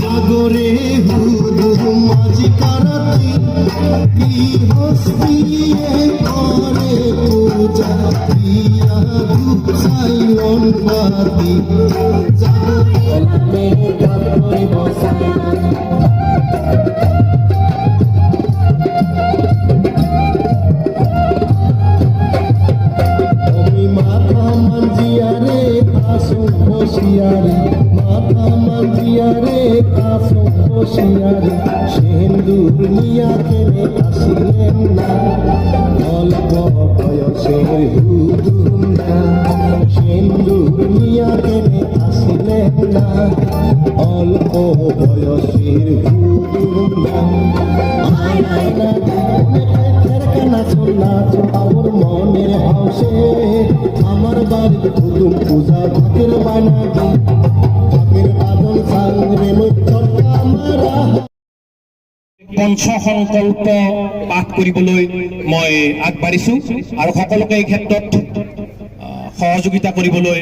জাগরে হুদুম মাঝি কারাতি কি হস্তিয়ে করে পূজা দিয়া সাইলন বাতি জাগরে কাপড়ে বসায় মাথা মাঞ্জিয়ারে আসো বসিয়ারে মাথা মাঞ্জিয়ারে আসো বসিয়ারে সিন্দুর নিয়া কেনে আসিলেন না অল্প বয়সের হুদুম না সিন্দুর নিয়া কেনে আসিলেন না অল্প বয়সের হুদুম না আয় না কেনা শোনা আমার মনের হাসে আমার বাড়ির হুদুম পূজা ভাগের বানাবি ভাগের বাদন সাংরে মুচ্ছটা মারা পঞ্চ সংকল্প পাঠ কৰিবলৈ মই আগবাঢ়িছো আৰু সকলোকে এই ক্ষেত্ৰত সহযোগিতা কৰিবলৈ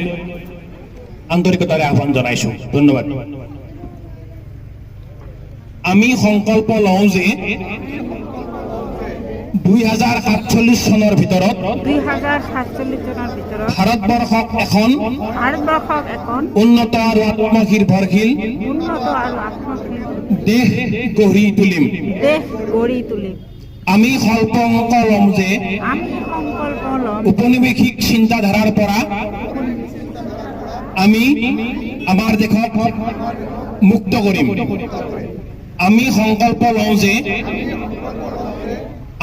আন্তৰিকতাৰে আহ্বান জনাইছো ধন্যবাদ আমি সংকল্প লওঁ যে 2047 চনৰ ভিতৰত ভাৰতবৰ্ষক এখন উন্নত আৰু আত্মনিৰ্ভৰশীল দেশ গঢ়ি তুলিম আমি সংকল্প ল'ম যে উপনিৱেশিক চিন্তাধাৰাৰ পৰা আমি আমাৰ দেশক মুক্ত কৰিম আমি সংকল্প লওঁ যে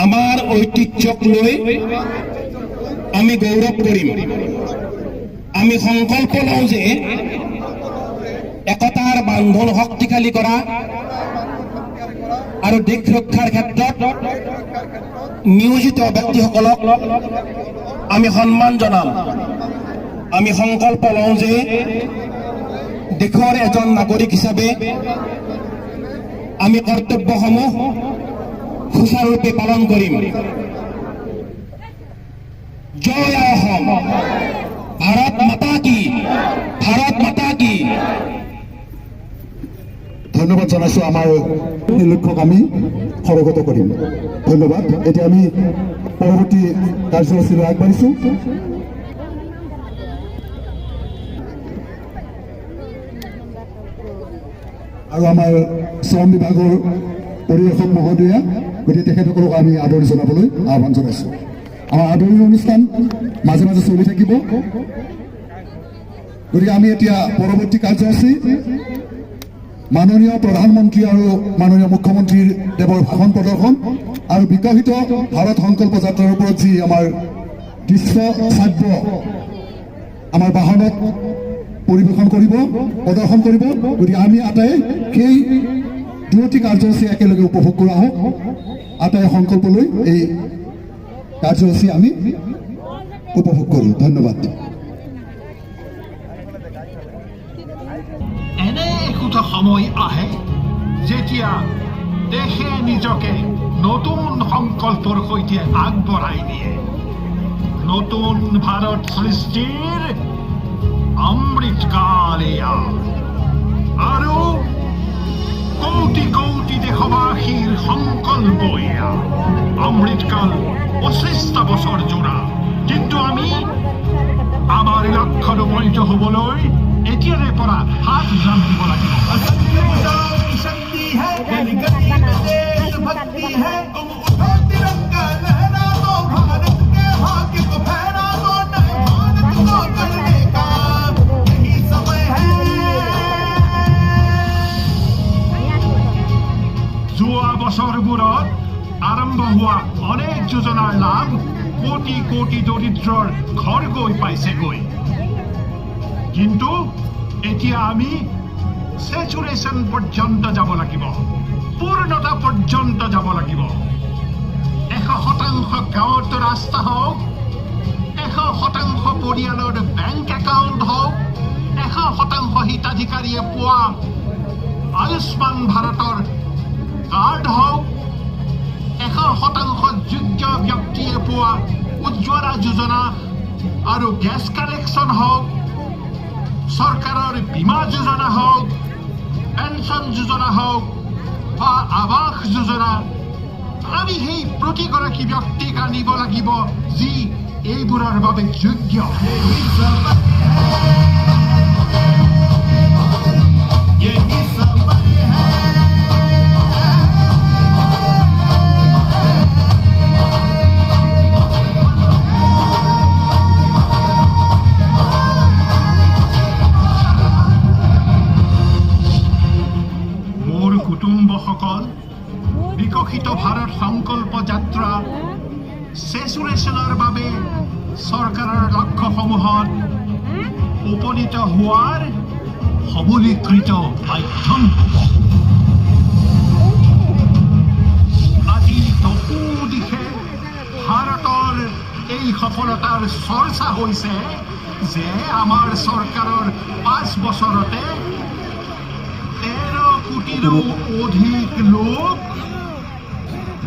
আমাৰ ঐতিহ্যক লৈ আমি গৌৰৱ কৰিম আমি সংকল্প লওঁ যে একতাৰ বান্ধন শক্তিশালী কৰা আৰু দেশ ৰক্ষাৰ ক্ষেত্ৰত নিয়োজিত ব্যক্তিসকলক আমি সন্মান জনাম আমি সংকল্প লওঁ যে দেশৰ এজন নাগৰিক হিচাপে আমি কৰ্তব্যসমূহ সুচাৰুৰূপে পালন কৰিম জয় অসম ভাৰত মাতা কি ভাৰত মাতা কি ধন্যবাদ জানাইছো আমাৰ এই লক্ষ্যক আমি সৰগত কৰিম ধন্যবাদ এতিয়া আমি পৰৱৰ্তী কাৰ্যসূচীলৈ আগবাঢ়িছো আৰু আমাৰ শ্ৰম বিভাগৰ পৰিৱেশক মহোদয়া গতিকে তেখেতসকলক আমি আদৰণি জনাবলৈ আহ্বান জনাইছো আমাৰ আদৰণি অনুষ্ঠান মাজে মাজে চলি থাকিব গতিকে আমি এতিয়া পৰৱৰ্তী কাৰ্যসূচী মাননীয় প্ৰধানমন্ত্ৰী আৰু মাননীয় মুখ্যমন্ত্ৰীৰ দেৱৰ ভাষণ প্ৰদৰ্শন আৰু বিকশিত ভাৰত সংকল্প যাত্ৰাৰ ওপৰত যি আমাৰ দৃশ্য শ্ৰাব্য আমাৰ বাহনত পৰিৱেশন কৰিব প্ৰদৰ্শন কৰিব গতিকে আমি আটাই সেই দুয়োটি কাৰ্যসূচী একেলগে উপভোগ কৰা হওক আটাই সংকল্প লৈ এই কাৰ্যসূচী আমি উপভোগ কৰোঁ ধন্যবাদ এনে একোটা সময় আহে যেতিয়া দেশে নিজকে নতুন সংকল্পৰ সৈতে আগবঢ়াই নিয়ে নতুন ভাৰত সৃষ্টিৰ অমৃতকাল এয়া আৰু কোটি কোটি দেশবাসীৰ সংকল্প এয়া অমৃতকাল 25টা বছৰ জোৰা কিন্তু আমি আমাৰ লক্ষ্যত উপনীত হ'বলৈ এতিয়াৰে পৰা হাত উজান দিব লাগিব যোৱা বছৰবোৰত আৰম্ভ হোৱা অনেক যোজনাৰ লাভ কোটি কোটি দৰিদ্ৰৰ ঘৰ গৈ পাইছেগৈ কিন্তু এতিয়া আমি স্যাচুৰেশন পৰ্যন্ত যাব লাগিব পূৰ্ণতা পৰ্যন্ত যাব লাগিব 100% গাঁৱত ৰাস্তা হওক 100% পৰিয়ালৰ বেংক একাউণ্ট হওক 100% হিতাধিকাৰীয়ে পোৱা আয়ুষ্মান ভাৰতৰ কাৰ্ড হওক 100% যোগ্য ব্যক্তিয়ে পোৱা উজ্জ্বলা যোজনা আৰু গ্যাস কানেকশ্যন হওক চৰকাৰৰ বীমা যোজনা হওক পেঞ্চন যোজনা হওক বা আৱাস যোজনা, আমি সেই প্ৰতিগৰাকী ব্যক্তিক আনিব লাগিব যি এইবোৰৰ বাবে যোগ্য। মোৰ কুটুম্বসকল, বিকশিত ভাৰত সংকল্প যাত্ৰা চেচুৰেশ্যনৰ বাবে চৰকাৰৰ লক্ষ্যসমূহত উপনীত হোৱাৰ সবলীকৃত মাধ্যম হ'ব। আজি চকুদিশে ভাৰতৰ এই সফলতাৰ চৰ্চা হৈছে যে আমাৰ চৰকাৰৰ 5 বছৰতে 13 কোটিৰো অধিক লোক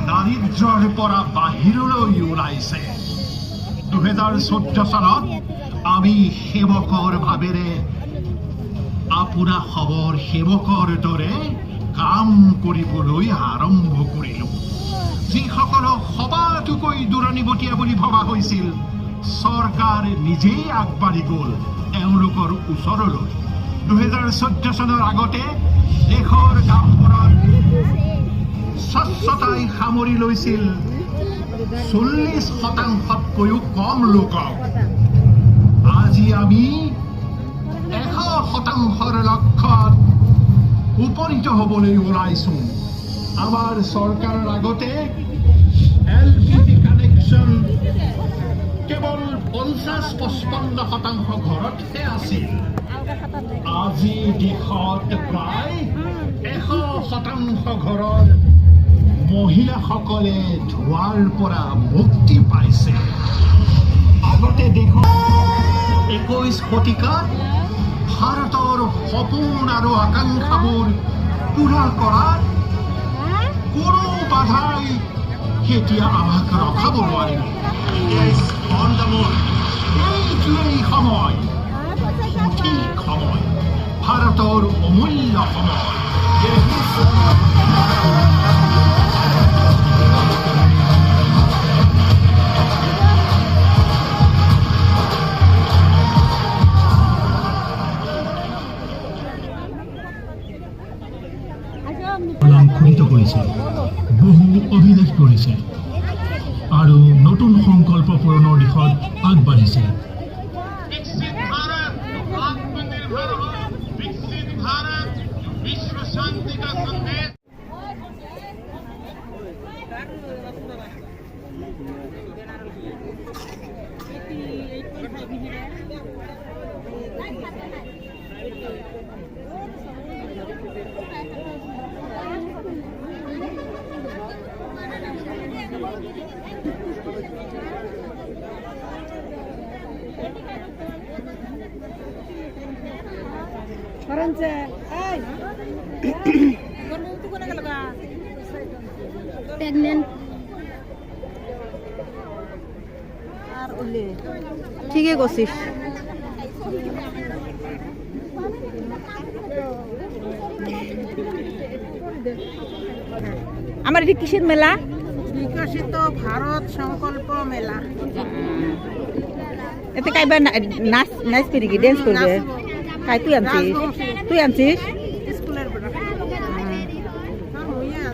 দাৰিদ্ৰৰ পৰা বাহিৰলৈ ওলাইছে। 2014 চনত আমি সেৱকৰ ভাৱেৰে আপোনা খবৰ সেৱকৰ দৰে কাম কৰিবলৈ আৰম্ভ কৰিলো। যিসকলক সবাতোকৈ দূৰণিবতীয়া বুলি ভবা হৈছিল, চৰকাৰ নিজেই আগবাঢ়ি গ'ল তেওঁলোকৰ ওচৰলৈ। 2014 চনৰ আগতে দেশৰ গাঁওবোৰত স্বচ্ছতাই সামৰি লৈছিল 40%তকৈও কম লোকক। আজি আমি 100%ৰ লক্ষ্যত উপনীত হ'বলৈ ওলাইছো। আমাৰ চৰকাৰৰ আগতে LPG কানেকশ্যন কেৱল 50-55% ঘৰতহে আছিল। আজি দেশত প্ৰায় 100% ঘৰৰ মহিলাসকলে ধোঁৱাৰ পৰা মুক্তি পাইছে। আগতে দেশত 21 শতিকাত ভাৰতৰ সপোন আৰু আকাংক্ষাবোৰ পূৰা কৰাত কোনো বাধাই এতিয়া আমাক ৰখাব নোৱাৰিব। এইটোৱেই সময়, সঠিক সময়, ভাৰতৰ অমূল্য সময়। লাংঘিত কৰিছে, বহু অভিলেখ কৰিছে আৰু নতুন সংকল্প পূৰণৰ দিশত আগবাঢ়িছে। विकसित भारत, आत्मनिर्भर भारत, विकसित भारत, विश्व शांति का संदेश। প্রেগনেন্ট ঠিকই করছিস। আমার এটি কিসের মেলা? বিকশিত ভারত সংকল্প মেলা। এতে কাইবার নাচ নাচ করি কি ড্যান্স করবে? কাই তুই আনছিস? তুই আনছিস? স্কুলের বড় হইয়া